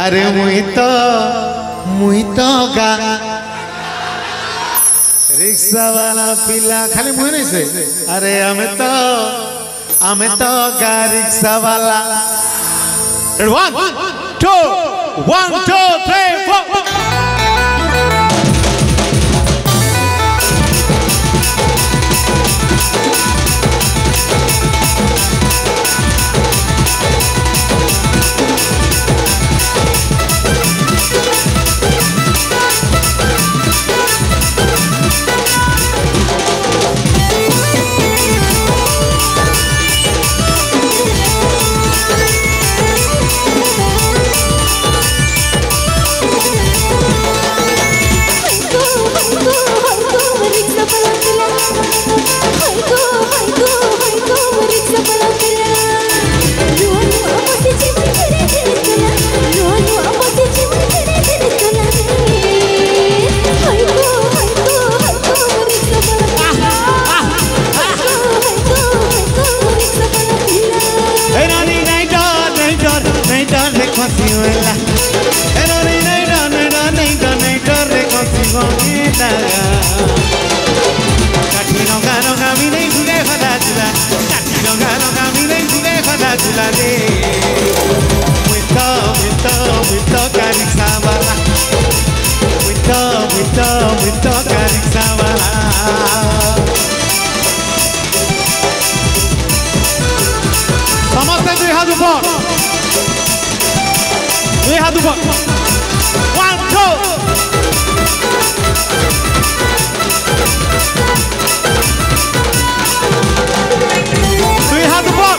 अरे मुई तो गा रिक्शा वाला पिला खाली मुई नहीं से अरे हमें तो गा रिक्शा वाला 1 2 1 2 3 4 We have the ball. 1 2 We have the ball.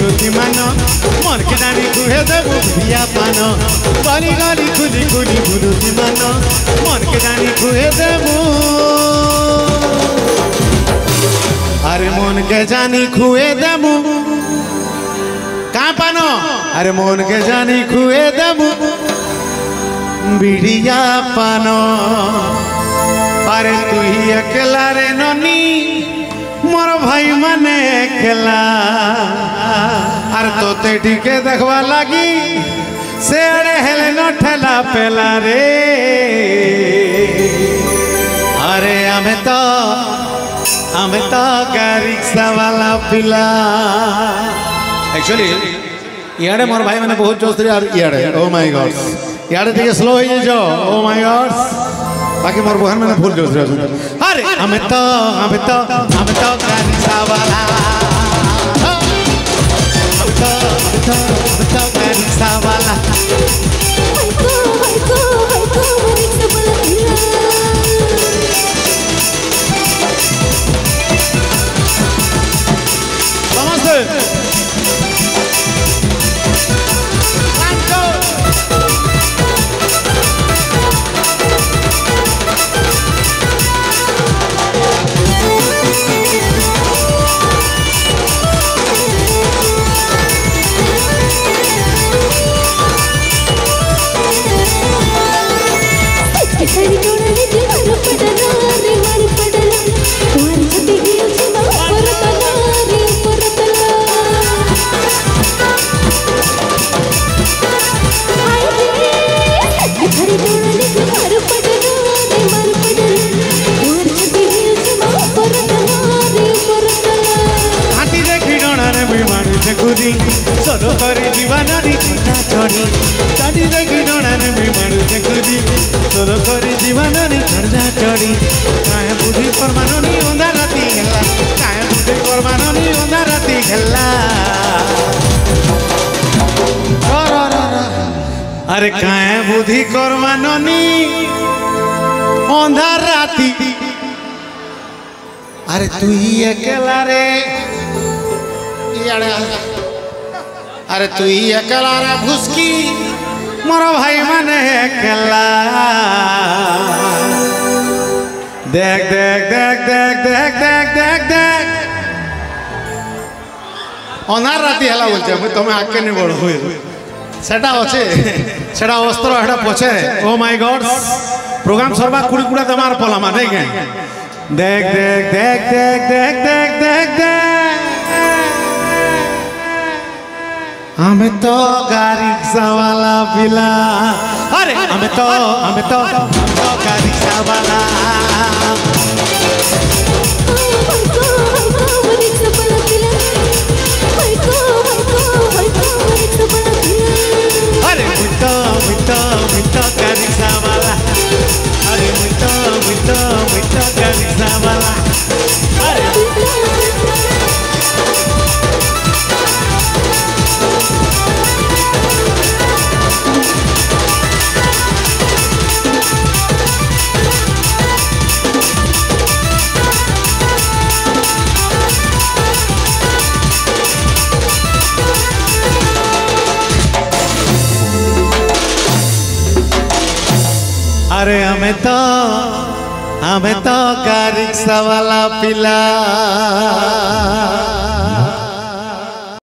मन के डानी खुहे देबू भिया पान गली गली खुली खुली बुरुती मन मन के डानी खुहे देबू अरे मन के जानी खुए देबू का पान अरे मन के जानी खुए देबू बिड़िया पान अरे तू ही अकेला रे ननी मोर भाई माने खेला अरे तोते टीके देखवा लगी से अरे हेले न ठेला पेला रे अरे हमें तो रिक्शा वाला पिला एक्चुअली यारे मोर भाई मैंने बहुत जोश यार यारे ओ माय गॉड यारे टिके स्लो हो जाओ ओ माय गॉड बाकी मोर बहन मैंने फुल जोश अरे हमें तो रिक्शा वाला रिक्शा वाला अरे काहे बुद्धि करवानी अंधार राती अरे तू ही अकेला रे अरे तू ही अकेला रे भुसकी मोर भाई माने अकेला देख देख देख देख देख देख देख देख अनार राति हला बोलते मैं तुम्हें आके नहीं बड़ हुए सेटा अच्छे सेटा अस्त्र हेटा पछे ओ माय गॉड प्रोग्राम सरबा कुड़ी कुड़ा दमार पला मा देख देख देख देख देख देख देख देख देख हमें तो गाड़ी वाला पिला अरे हमें तो गाड़ी वाला अरे मिठो गाड़ी वाला अरे मिठो गाड़ी वाला अरे अरे हमें तो गाड़ी वाला पिला